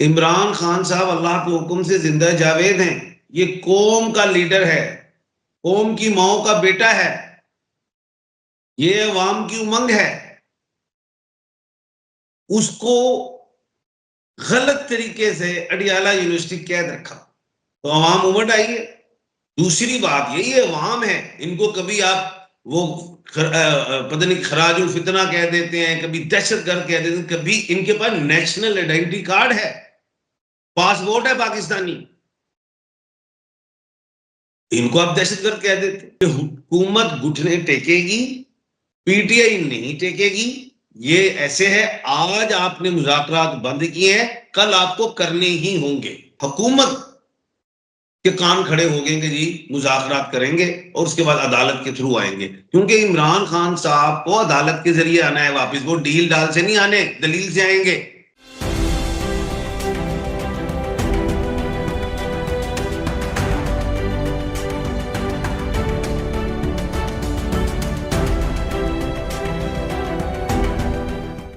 इमरान खान साहब अल्लाह के हुक्म से जिंदा जावेद हैं। ये कौम का लीडर है, कौम की माओ का बेटा है, ये अवाम की उमंग है। उसको गलत तरीके से अडियाला यूनिवर्सिटी कैद रखा तो अवाम उमड़ आई है। दूसरी बात यही है, अवाम है, इनको कभी आप वो पता नहीं खराजुल फितना कह देते हैं, कभी दहशतगर्द कह देते हैं, कभी इनके पास नेशनल आइडेंटिटी कार्ड है, पासपोर्ट है पाकिस्तानी, इनको आप दहशतगर्द कह देते। हुकूमत घुटने टेकेगी, पीटीआई नहीं टेकेगी। ये ऐसे है, आज आपने मुज़ाकरात बंद किए हैं, कल आपको करने ही होंगे। हुकूमत के कान खड़े हो गए कि जी मुज़ाकरात करेंगे और उसके बाद अदालत के थ्रू आएंगे, क्योंकि इमरान खान साहब को अदालत के जरिए आना है वापस, वो डील डाल से नहीं आने, दलील से आएंगे।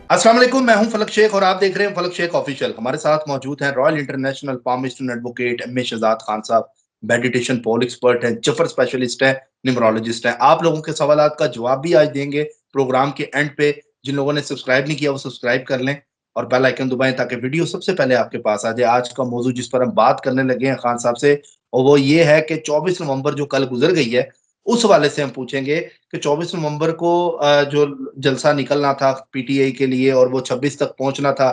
अस्सलाम वालेकुम, मैं हूं फलक शेख और आप देख रहे हैं फलक शेख ऑफिशियल। हमारे साथ मौजूद हैं Royal International Palm student advocate M A Shahzad Khan साहब, मेडिटेशन पोल एक्सपर्ट हैं, जफर स्पेशलिस्ट हैं, न्यूमरोलॉजिस्ट हैं। आप लोगों के सवालात का जवाब भी आज देंगे प्रोग्राम के एंड पे। जिन लोगों ने सब्सक्राइब नहीं किया वो सब्सक्राइब कर लें और बेल आइकन दबाएं ताकि वीडियो सबसे पहले आपके पास आ जाए। आज का मौजू जिस पर हम बात करने लगे हैं खान साहब से, और वो ये है कि 24 नवंबर जो कल गुजर गई है, उस हवाले से हम पूछेंगे कि 24 नवंबर को जो जलसा निकलना था पीटीआई के लिए और वो 26 तक पहुंचना था,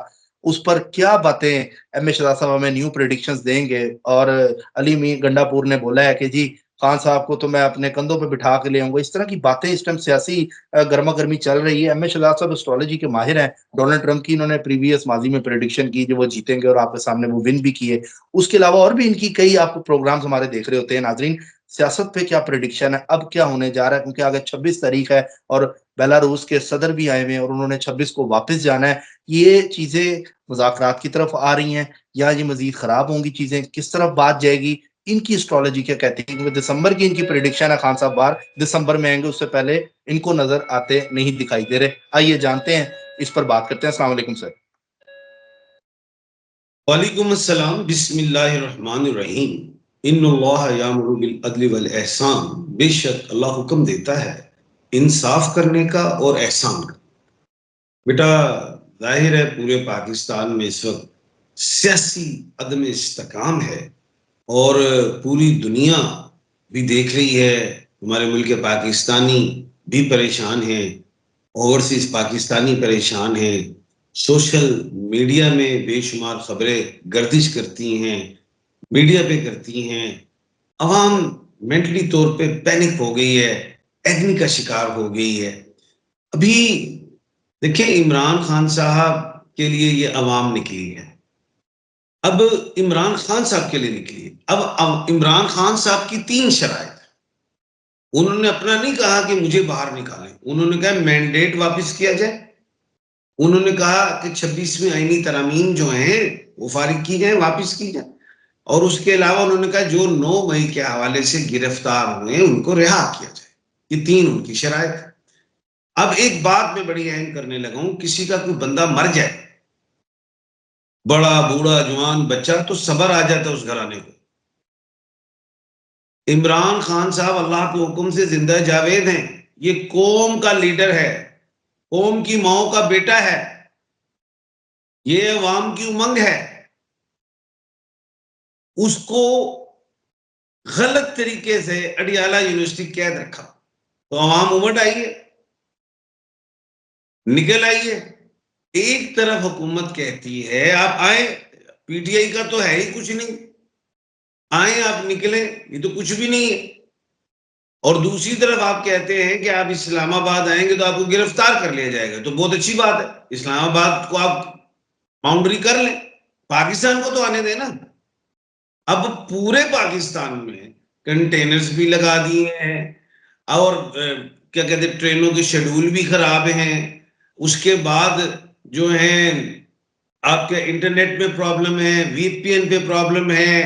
उस पर क्या बातें एम ए शहजाद साहब हमें न्यू प्रेडिक्शंस देंगे। और अली मी गंडापुर ने बोला है कि जी खान साहब को तो मैं अपने कंधों पे बिठा के ले आऊंगा। इस तरह की बातें इस टाइम सियासी गर्मा गर्मी चल रही है। एम ए शहजाद साहब एस्ट्रोलॉजी के माहिर हैं। डोनाल्ड ट्रंप की इन्होंने प्रीवियस माजी में प्रेडिक्शन की जो वो जीतेंगे और आपके सामने वो विन भी किए। उसके अलावा और भी इनकी कई आप प्रोग्राम्स हमारे देख रहे होते हैं नाजरीन। सियासत पे क्या प्रेडिक्शन है, अब क्या होने जा रहा है, क्योंकि आगे 26 तारीख है और बेलारूस के सदर भी आए हुए हैं और उन्होंने 26 को वापस जाना है। ये चीजें मुज़ाकरात की तरफ आ रही हैं या ये मजीद खराब होंगी चीजें, किस तरफ बात जाएगी, इनकी एस्ट्रोलॉजी क्या कहती है। क्योंकि दिसंबर की इनकी प्रेडिक्शन है, खान साहब बाहर दिसंबर में आएंगे, उससे पहले इनको नजर आते नहीं दिखाई दे रहे। आइए जानते हैं, इस पर बात करते हैं। अस्सलाम वालेकुम सर। वालेकुम अस्सलाम, बिस्मिल्लाहिर रहमानिर रहीम। इन्नल्लाह यामुरु बिल अदलि वल एहसान। बेशक अल्लाह हुक्म देता है इंसाफ करने का और एहसान का। बेटा, जाहिर है पूरे पाकिस्तान में इस वक्त सियासी अदम इस्तेकाम है और पूरी दुनिया भी देख रही है। हमारे मुल्क के पाकिस्तानी भी परेशान हैं, ओवरसीज पाकिस्तानी परेशान हैं। सोशल मीडिया में बेशुमार खबरें गर्दिश करती हैं, मीडिया पे करती हैं। अवाम मेंटली तौर पे पैनिक हो गई है, एग्नी का शिकार हो गई है। अभी देखिए, इमरान खान साहब के लिए ये अवाम निकली है, अब इमरान खान साहब के लिए निकली है। अब इमरान खान साहब की तीन शराइत। उन्होंने अपना नहीं कहा कि मुझे बाहर निकालें, उन्होंने कहा मैंडेट वापस किया जाए। उन्होंने कहा कि 26वीं आईनी तरामीम जो हैं वो फारिग की जाए, वापस की जाए। और उसके अलावा उन्होंने कहा जो 9 मई के हवाले से गिरफ्तार हुए उनको रिहा किया जाए। ये तीन उनकी शराइत है। अब एक बात मैं बड़ी अहम करने लगा हूं, किसी का कोई बंदा मर जाए, बड़ा बूढ़ा जवान बच्चा, तो सबर आ जाता है उस घराने को। इमरान खान साहब अल्लाह के हुक्म से जिंदा जावेद हैं। ये कौम का लीडर है, कौम की माओ का बेटा है, ये अवाम की उमंग है। उसको गलत तरीके से अडियाला यूनिवर्सिटी कैद रखा तो अवाम उमड़ आई है, निकल आई है। एक तरफ हुकूमत कहती है आप आए, पीटीआई का तो है ही कुछ नहीं, आए आप निकले, ये तो कुछ भी नहीं है। और दूसरी तरफ आप कहते हैं कि आप इस्लामाबाद आएंगे तो आपको गिरफ्तार कर लिया जाएगा, तो बहुत अच्छी बात है, इस्लामाबाद को आप बाउंड्री कर लें, पाकिस्तान को तो आने देना। अब पूरे पाकिस्तान में कंटेनर्स भी लगा दिए हैं और क्या कहते हैं, ट्रेनों के शेड्यूल भी खराब हैं। उसके बाद जो है आपके इंटरनेट में प्रॉब्लम है, वीपीएन पे प्रॉब्लम है,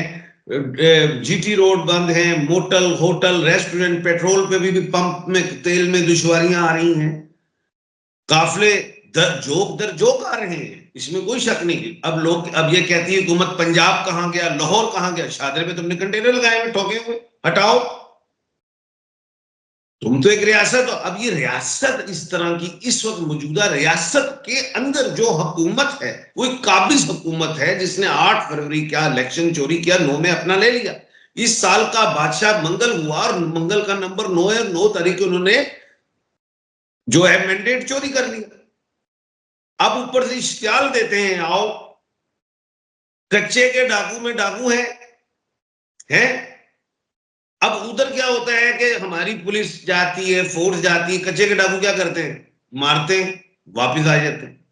जीटी रोड बंद है, मोटल होटल रेस्टोरेंट पेट्रोल पे भी पंप में तेल में दुश्वारियां आ रही हैं, काफले जोक दर जोक आ रहे हैं, इसमें कोई शक नहीं। अब लोग अब ये कहती है हुकूमत पंजाब कहां गया, लाहौर कहां गया, शादरे पे तुमने कंटेनर लगाए हुए ठोके हुए, हटाओ, तुम तो एक रियासत हो। अब ये रियासत इस तरह की इस वक्त मौजूदा रियासत के अंदर जो हुकूमत है वो एक काबिज हुकूमत है जिसने 8 फरवरी क्या इलेक्शन चोरी किया, 9 में अपना ले लिया। इस साल का बादशाह मंगल हुआ और मंगल का नंबर 9 है, 9 तारीख उन्होंने जो है मैंडेट चोरी कर लिया। अब ऊपर से इश्तियाल देते हैं, आओ कच्चे के डाकू में डाकू हैं। अब उधर क्या होता है कि हमारी पुलिस जाती है, फोर्स जाती है, कच्चे के डाकू क्या करते हैं, मारते हैं, वापिस आ जाते हैं।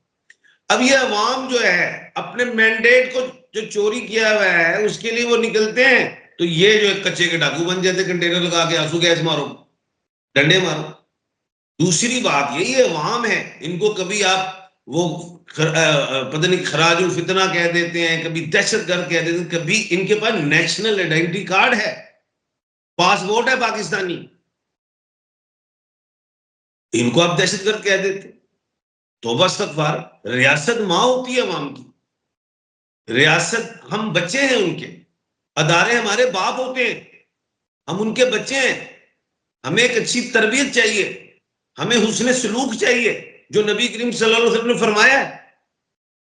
अब ये अवाम जो है अपने मैंडेट को जो चोरी किया हुआ है उसके लिए वो निकलते हैं, तो ये जो कच्चे के डाकू बन जाते, कंटेनर लगा के आंसू गैस मारो, डंडे मारो। दूसरी बात ये अवाम है, इनको कभी आप वो पता नहीं खराजुल फितना कह देते हैं, कभी दहशतगर्द कह देते हैं, कभी इनके पास नेशनल आइडेंटिटी कार्ड है, पासपोर्ट है पाकिस्तानी, इनको आप दहशतगर्द कह देते। तौबा इस्तगफार, रियासत मां होती है अवाम की, रियासत हम बच्चे हैं उनके, अदारे हमारे बाप होते हैं, हम उनके बच्चे हैं, हमें एक अच्छी तरबियत चाहिए, हमें हुस्न सलूक चाहिए जो नबी करीम सल्लल्लाहु अलैहि वसल्लम ने फरमाया है।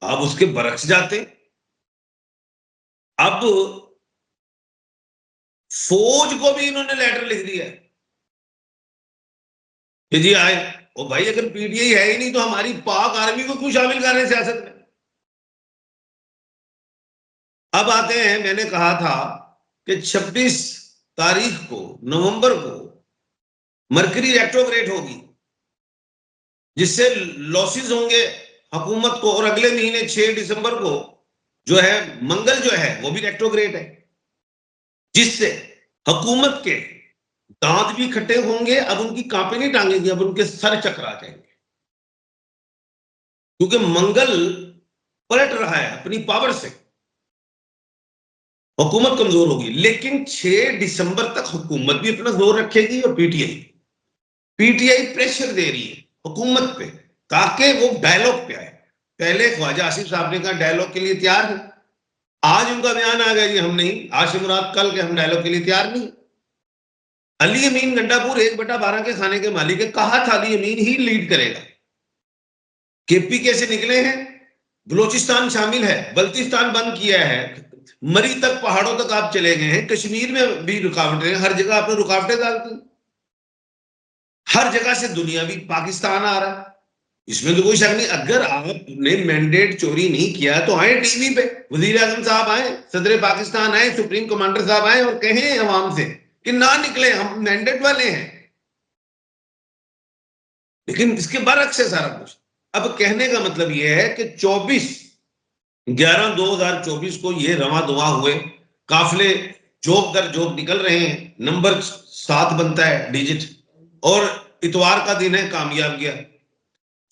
आप उसके बरक्स जाते। अब फौज को भी इन्होंने लेटर लिख दिया कि जी आए, ओ भाई अगर पीटीआई है ही नहीं तो हमारी पाक आर्मी को क्यों शामिल कर रहे हैं सियासत में। अब आते हैं, मैंने कहा था कि 26 तारीख को नवंबर को मरकरी रेट्रोग्रेड होगी जिससे लॉसेस होंगे हुकूमत को, और अगले महीने 6 दिसंबर को जो है मंगल जो है वो भी रेट्रोग्रेड है जिससे हुकूमत के दांत भी खट्टे होंगे। अब उनकी कांपे नहीं टांगेंगे, अब उनके सर चकरा जाएंगे क्योंकि मंगल पलट रहा है अपनी पावर से, हुकूमत कमजोर होगी। लेकिन 6 दिसंबर तक हुकूमत भी अपना जोर रखेगी और पीटीआई प्रेशर दे रही है हुकूमत पे ताकि वो डायलॉग पे आए। पहले ख्वाजा आसिफ साहब ने कहा डायलॉग के लिए तैयार है, आज उनका बयान आ गया जी हम नहीं, आज से मुराद कल के हम डायलॉग के लिए तैयार नहीं। अली अमीन गंडापुर 1/12 के खाने के मालिक है, कहा था अली अमीन ही लीड करेगा। केपीके से निकले हैं, बलोचिस्तान शामिल है, बल्तिस्तान बंद किया है, मरी तक पहाड़ों तक आप चले गए हैं, कश्मीर में भी रुकावटें, हर जगह आपने रुकावटें डालती, हर जगह से दुनिया भी पाकिस्तान आ रहा है, इसमें तो कोई शक नहीं। अगर आपने मैंडेट चोरी नहीं किया तो आए टीवी पे, वजीर आजम साहब आए, सदर पाकिस्तान आए, सुप्रीम कमांडर साहब आए और कहें अवाम से कि ना निकले, हम मैंडेट वाले हैं। लेकिन इसके बरक्स है सारा कुछ। अब कहने का मतलब यह है कि 24/11/2024 को ये रवा दुआ हुए काफिले जोक दर जोक निकल रहे हैं, नंबर 7 बनता है डिजिट, और इतवार का दिन है कामयाब गया,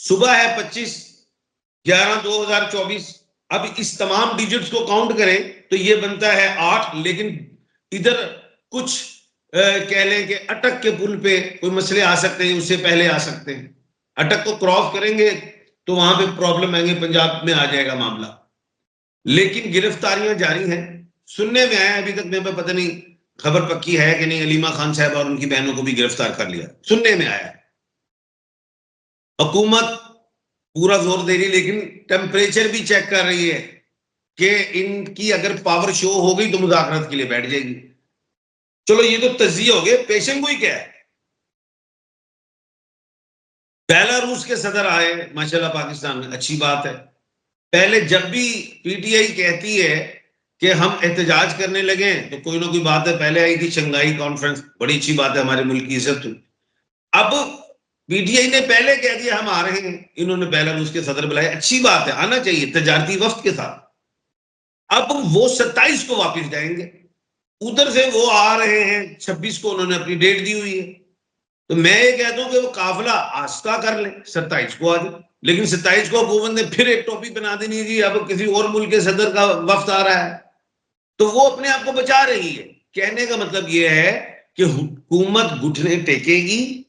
सुबह है 25/11/2024। अब इस तमाम डिजिट्स को काउंट करें तो ये बनता है 8, लेकिन इधर कुछ कह लें कि अटक के पुल पे कोई मसले आ सकते हैं, उससे पहले आ सकते हैं, अटक को क्रॉस करेंगे तो वहां पे प्रॉब्लम आएंगे, पंजाब में आ जाएगा मामला। लेकिन गिरफ्तारियां जारी हैं, सुनने में आया अभी तक मेरे पता नहीं खबर पक्की है कि नहीं, अलीमा खान साहब और उनकी बहनों को भी गिरफ्तार कर लिया, सुनने में आया। हुकूमत पूरा जोर दे रही, लेकिन टेम्परेचर भी चेक कर रही है कि इनकी अगर पावर शो हो गई तो मुज़ाकरात के लिए बैठ जाएगी। चलो ये तो तजिया हो गए, पेशन गोई क्या है। बेलारूस के सदर आए माशाल्लाह पाकिस्तान में, अच्छी बात है। पहले जब भी पीटीआई कहती है कि हम एहतजाज करने लगे तो कोई ना कोई बात है, पहले आई थी शंघाई कॉन्फ्रेंस, बड़ी अच्छी बात है, हमारे मुल्क की इज्जत हुई। अब पीटीआई ने पहले कह दिया हम आ रहे हैं, इन्होंने बेलारूस के सदर बुलाए, अच्छी बात है, आना चाहिए तजारती वफ्द के साथ। अब वो 27 को वापस जाएंगे, उधर से वो आ रहे हैं 26 को, उन्होंने अपनी डेट दी हुई है। तो मैं ये कहता हूं कि वो काफिला आस्था कर ले, 27 को आ जाए, लेकिन 27 को हुकूमत ने फिर एक टॉपिक बना देनी जी अब किसी और मुल्क के सदर का वफ्द आ रहा है, तो वो अपने आप को बचा रही है। कहने का मतलब ये है कि हुकूमत घुटने टेकेगी,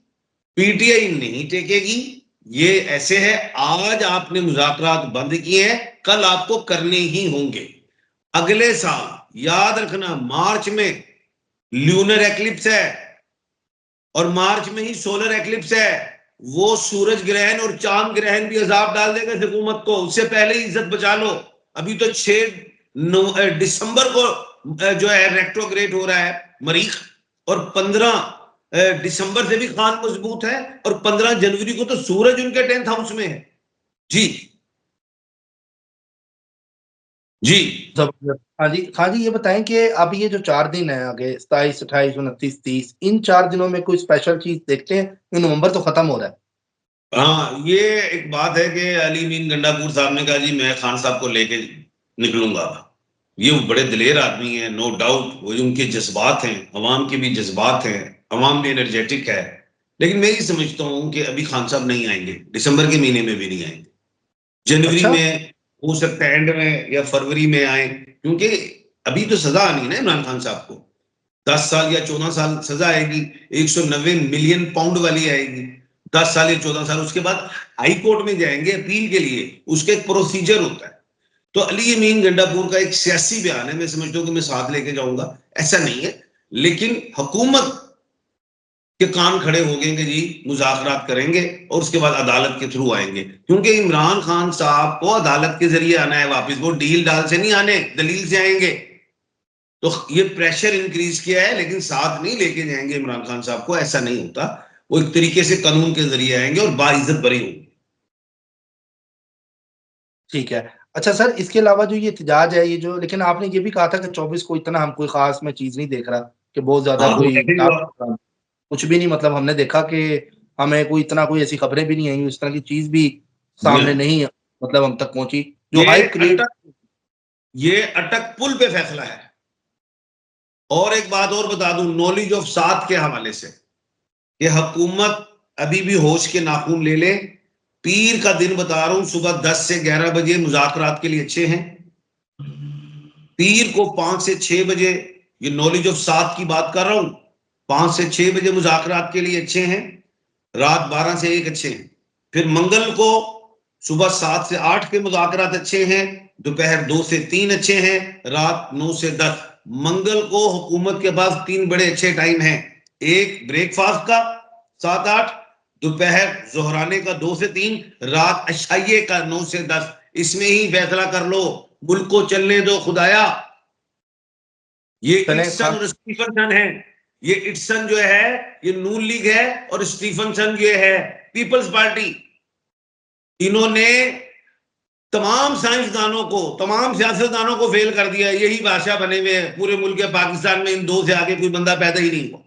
पीटीआई नहीं टेकेगी, ये ऐसे है, आज आपने मुज़ाकरात बंद किए हैं, कल आपको करने ही होंगे। अगले साल याद रखना, मार्च में ल्यूनर एक्लिप्स है और मार्च में ही सोलर एक्लिप्स है। वो सूरज ग्रहण और चांद ग्रहण भी अजाब डाल देगा इस हुकूमत को। उससे पहले ही इज्जत बचा लो। अभी तो 6 दिसंबर को जो है रेट्रोग्रेड हो रहा है मरीख, और 15 दिसंबर से भी खान मजबूत है, और 15 जनवरी को तो सूरज उनके 10th हाउस में है। जी जी। जबरदस्त। हाँ जी, हाँ जी, ये बताएं कि अब ये जो 4 दिन है आगे 27, 28, 29, 30, इन 4 दिनों में कोई स्पेशल चीज देखते हैं? ये नवंबर तो खत्म हो रहा है। हाँ, ये एक बात है कि अली मीन गंडापुर साहब ने कहा जी मैं खान साहब को लेके निकलूंगा। ये बड़े दिलेर आदमी है, नो डाउट। वो उनके जज्बात हैं, अवाम के भी जज्बात हैं, अवाम भी एनर्जेटिक है। लेकिन मैं ये समझता हूँ कि अभी खान साहब नहीं आएंगे, दिसंबर के महीने में भी नहीं आएंगे। जनवरी अच्छा। में हो सकता है, एंड में या फरवरी में आए, क्योंकि अभी तो सजा आनी है ना इमरान खान साहब को। 10 साल या 14 साल सजा आएगी, 190 मिलियन पाउंड वाली आएगी। 10 साल या 14 साल, उसके बाद हाई कोर्ट में जाएंगे अपील के लिए, उसका एक प्रोसीजर होता है। तो अली यमीन गंडापुर का एक सियासी बयान है, मैं समझता हूँ कि मैं साथ लेके जाऊंगा, ऐसा नहीं है। लेकिन हुकूमत के कान खड़े हो गए कि जी मुज़ाकरात करेंगे और उसके बाद अदालत के थ्रू आएंगे, क्योंकि इमरान खान साहब को अदालत के जरिए आना है वापस। वो डील डाल से नहीं आने, दलील से आएंगे। तो ये प्रेशर इंक्रीज किया है, लेकिन साथ नहीं लेके जाएंगे इमरान खान साहब को, ऐसा नहीं होता। वो एक तरीके से कानून के जरिए आएंगे और बाइज्जत बरी होंगे। ठीक है। अच्छा सर, इसके अलावा जो ये एहतजाज है, ये जो, लेकिन आपने ये भी कहा था कि 24 को इतना हम कोई खास मैं चीज नहीं देख रहा कि बहुत ज्यादा हाँ, वो कोई ऐसे ही हुआ। कुछ भी नहीं, मतलब हमने देखा कि हमें कोई इतना कोई ऐसी खबरें भी नहीं आई, इस तरह की चीज भी जी सामने हाँ। नहीं मतलब हम तक पहुंची जो ये हाइप क्रिएट। अटक ये अटक पुल पे फैसला है। और एक बात और बता दूं नॉलेज ऑफ साथ के हवाले से, ये हुकूमत अभी भी होश के नाखून ले ले। पीर का दिन बता रहा हूं, सुबह 10 से 11 बजे मुज़ाकरात के लिए अच्छे हैं। पीर को 5 से 6 बजे, ये नॉलेज ऑफ साथ की बात कर रहा हूं, 5 से 6 बजे मुज़ाकरात के लिए अच्छे हैं। रात 12 से 1 अच्छे हैं। फिर मंगल को सुबह 7 से 8 के मुज़ाकरात अच्छे हैं। दोपहर 2 से 3 अच्छे हैं। रात 9 से 10। मंगल को हुकूमत के पास 3 बड़े अच्छे टाइम हैं। एक ब्रेकफास्ट का 7-8, दोपहर जोहराने का 2 से 3, रात अशाइये का 9 से 10। इसमें ही फैसला कर लो, मुल्क को चलने दो खुदाया। ये चले इट्सन खान। और स्टीफनसन है। ये इट्सन जो है ये नून लीग है, और स्टीफनसन ये है पीपल्स पार्टी। इन्होंने तमाम साइंसदानों को, तमाम सियासतदानों को फेल कर दिया। यही बादशाह बने हुए हैं पूरे मुल्क के पाकिस्तान में। इन दो से आगे कोई बंदा पैदा ही नहीं हुआ।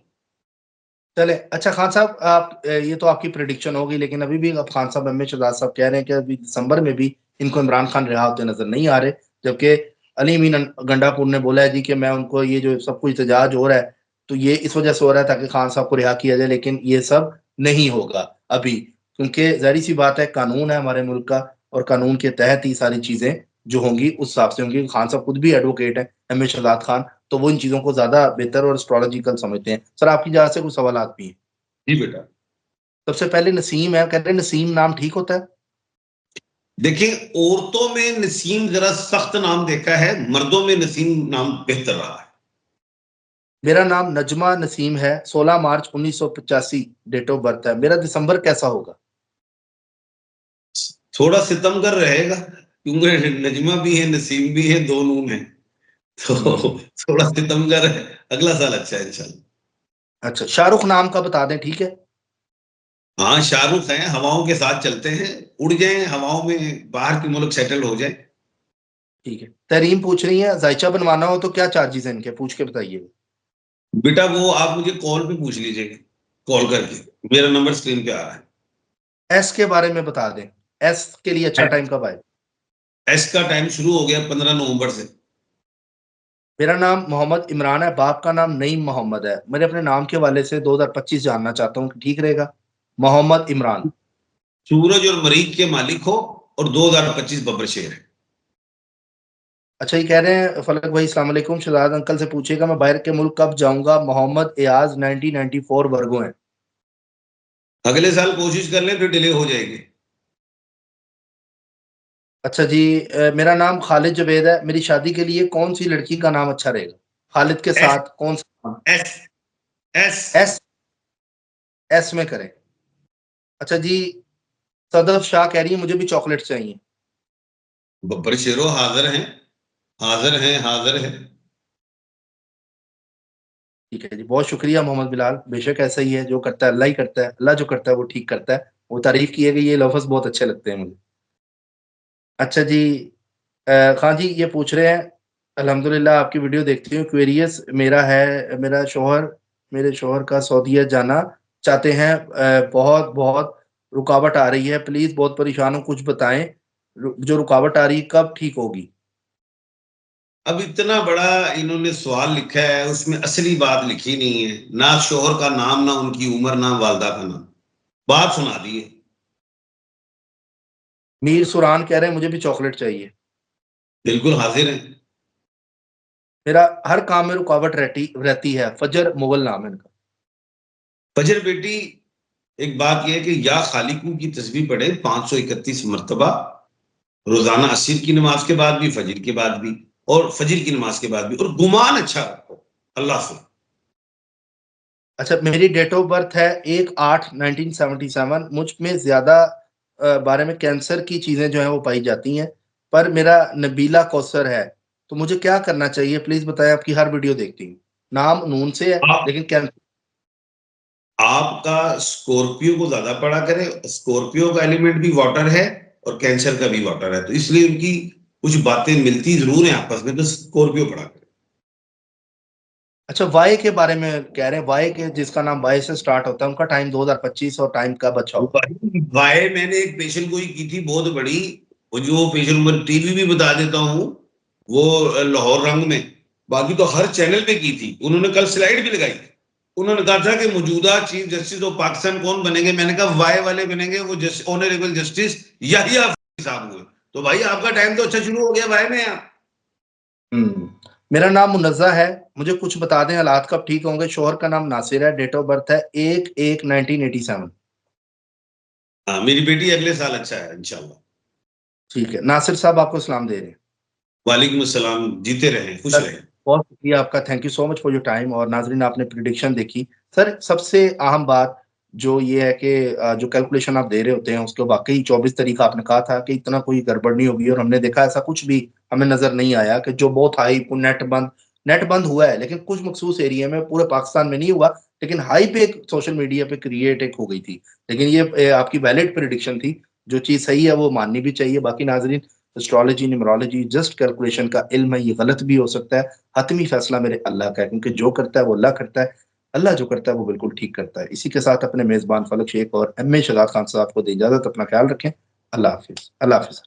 चले अच्छा खान साहब, आप ये तो आपकी प्रिडिक्शन होगी, लेकिन अभी भी अब खान साहब एम ए शहजाद साहब कह रहे हैं कि अभी दिसंबर में भी इनको इमरान खान रिहा होते नजर नहीं आ रहे, जबकि अली मीन गंडापुर ने बोला है जी कि मैं उनको, ये जो सब कुछ एहतजाज हो रहा है तो ये इस वजह से हो रहा है ताकि खान साहब को रिहा किया जाए, लेकिन ये सब नहीं होगा अभी, क्योंकि जाहिर सी बात है कानून है हमारे मुल्क का, और कानून के तहत ही सारी चीजें जो होंगी उस हिसाब से होंगी। खान साहब खुद भी एडवोकेट है, एम ए शहजाद खान, तो वो इन चीजों को ज्यादा बेहतर और एस्ट्रोलॉजिकल समझते हैं। सर आपकी जहाँ से कुछ सवाल भी हैं। जी बेटा। सबसे पहले नसीम है, कहते हैं नसीम नाम ठीक होता है? देखिए, औरतों में नसीम जरा सख्त नाम देखा है, मर्दों में नसीम नाम बेहतर रहा है। मेरा नाम नजमा नसीम है, 16 मार्च 1985 डेट ऑफ बर्थ है मेरा। दिसंबर कैसा होगा? थोड़ा सितमगर रहेगा, क्योंकि नजमा भी है, नसीम भी है, दो नून है। तो थोड़ा सितमगर है। अगला साल अच्छा है इंशाल्लाह। अच्छा, शाहरुख नाम का बता दें, ठीक है? हाँ, शाहरुख हैं, हवाओं के साथ चलते हैं। उड़ जाएं हवाओं में, बाहर के मुल्क सेटल हो जाए। ठीक है। तरीम पूछ रही है, जायचा बनवाना हो तो क्या चार्जेस हैं इनके, पूछ के बताइए। बेटा वो आप मुझे कॉल पे पूछ लीजिएगा, कॉल करके। मेरा नंबर स्क्रीन पे आ रहा एस के बारे में बता दें, एस के लिए अच्छा है। टाइम कब आए? एस का टाइम शुरू हो गया 15 नवंबर से। मेरा नाम मोहम्मद इमरान है, बाप का नाम नईम मोहम्मद है। मैंने अपने नाम के हवाले से 2025 जानना चाहता हूँ कि ठीक रहेगा? मोहम्मद इमरान। सूरज और मरीख के मालिक हो, और 2025 बब्बर शेर है। अच्छा, ये कह रहे हैं फलक भाई, अस्सलाम वालेकुम, शहजाद अंकल से पूछेगा मैं बाहर के मुल्क कब जाऊंगा। मोहम्मद एयाज 1994 वर्गो हैं। अगले साल कोशिश कर लें, फिर डिले हो जाएगी। अच्छा जी, मेरा नाम खालिद जवेद है। मेरी शादी के लिए कौन सी लड़की का नाम अच्छा रहेगा? खालिद के एस साथ कौन सा नाम? एस एस एस, एस में करें। अच्छा जी, सदफ शाह कह रही है मुझे भी चॉकलेट चाहिए। बब्बर शेरो हाजिर हैं, हाजिर हैं, हाजिर हैं। ठीक है जी, बहुत शुक्रिया मोहम्मद बिलाल। बेशक ऐसा ही है, जो करता है अल्लाह ही करता है। अल्लाह जो करता है वो ठीक करता है। वो तारीफ किए गए ये लफ्ज़ बहुत अच्छे लगते हैं मुझे। अच्छा जी, खान जी ये पूछ रहे हैं, अल्हम्दुलिल्लाह आपकी वीडियो देखती हूँ। क्वेरियस मेरा है, मेरे शौहर का सऊदीया जाना चाहते हैं। बहुत बहुत रुकावट आ रही है, प्लीज़ बहुत परेशान हूँ, कुछ बताएँ। जो रुकावट आ रही है कब ठीक होगी? अब इतना बड़ा इन्होंने सवाल लिखा है, उसमें असली बात लिखी नहीं है, ना शोहर का नाम, ना उनकी उम्र, ना वालदा का नाम, बात सुना दी है। मीर सुरान कह रहे हैं मुझे भी चॉकलेट चाहिए। बिल्कुल हाजिर हैं। मेरा हर काम में रुकावट रहती रहती है। फजर मुगल नाम है इनका। फजर बेटी, एक बात यह है कि या खालिकू की तस्बीह पढ़े 531 मरतबा रोजाना, असर की नमाज के बाद भी, फजर के बाद भी, और फजर की नमाज के बाद भी, और गुमान अच्छा रखो अल्लाह से। अच्छा, मेरी डेट ऑफ बर्थ है 1/8/1977। मुझ में ज्यादा बारे में कैंसर की चीजें जो है वो पाई जाती हैं, पर मेरा नबीला कौसर है। तो मुझे क्या करना चाहिए प्लीज बताएं, आपकी हर वीडियो देखती हूँ। नाम नून से है आप लेकिन कैंसर। आपका स्कॉर्पियो को ज्यादा पढ़ा करें, स्कॉर्पियो का एलिमेंट भी वाटर है और कैंसर का भी वाटर है, तो इसलिए उनकी कुछ बातें मिलती जरूर हैं आपस में, तो स्कॉर्पियो पढ़ा करें। अच्छा, वाई के बारे में कह रहे हैं, वाई के जिसका नाम वाई से स्टार्ट होता है उनका टाइम 2025 और टाइम कब अच्छा होगा? वाय मैंने एक पेशेंट को ही की थी बहुत बड़ी, वो जो पेशेंट को टीवी भी बता देता हूँ, वो लाहौर रंग में, बाकी तो हर चैनल पे की थी। उन्होंने कल स्लाइड भी लगाई। उन्होंने कहा था कि मौजूदा चीफ जस्टिस ऑफ पाकिस्तान कौन बनेंगे, मैंने कहा वाय वाले बनेंगे, वो ऑनरेबल जस्टिस याहिया साहब हुए। तो भाई आपका टाइम तो अच्छा शुरू हो गया वाय में। आप मेरा नाम मुनज़्ज़ा है। मुझे कुछ बता दें हालात कब ठीक होंगे? शौहर का नाम नासिर है, डेट ऑफ बर्थ है 1/1/1987। मेरी बेटी अगले साल अच्छा है इंशाल्लाह। ठीक है, नासिर साहब आपको सलाम दे रहे हैं। वालेकुम अस्सलाम, जीते रहें, खुश सर, रहें। बहुत शुक्रिया आपका, thank you so much for your time. और नाज़रीन आपने प्रेडिक्शन देखी। सर, सबसे अहम बात जो ये है कि जो कैलकुलेशन आप दे रहे होते हैं उसको वाक़ई 24 तारीख का आपने कहा था कि इतना कोई गड़बड़ नहीं होगी, और हमने देखा ऐसा कुछ भी हमें नज़र नहीं आया कि जो बहुत हाई नेट बंद हुआ है, लेकिन कुछ मखसूस एरिया में, पूरे पाकिस्तान में नहीं हुआ, लेकिन हाइप एक सोशल मीडिया पे क्रिएट एक हो गई थी। लेकिन ये आपकी वैलिड प्रेडिक्शन थी। जो चीज़ सही है वो माननी भी चाहिए। बाकी नाज़रीन, एस्ट्रोलॉजी, न्यूमरोलॉजी जस्ट कैलकुलेशन का इल्म है, ये गलत भी हो सकता है। हतमी फैसला मेरे अल्लाह का है, क्योंकि जो करता है वो अल्लाह करता है। अल्लाह जो करता है वो बिल्कुल ठीक करता है। इसी के साथ अपने मेज़बान फलक शेख और एम ए शहजाद खान साहब को दें इजाज़त। अपना ख्याल रखें। अल्लाह हाफ़िज़। अल्लाह हाफ़िज़।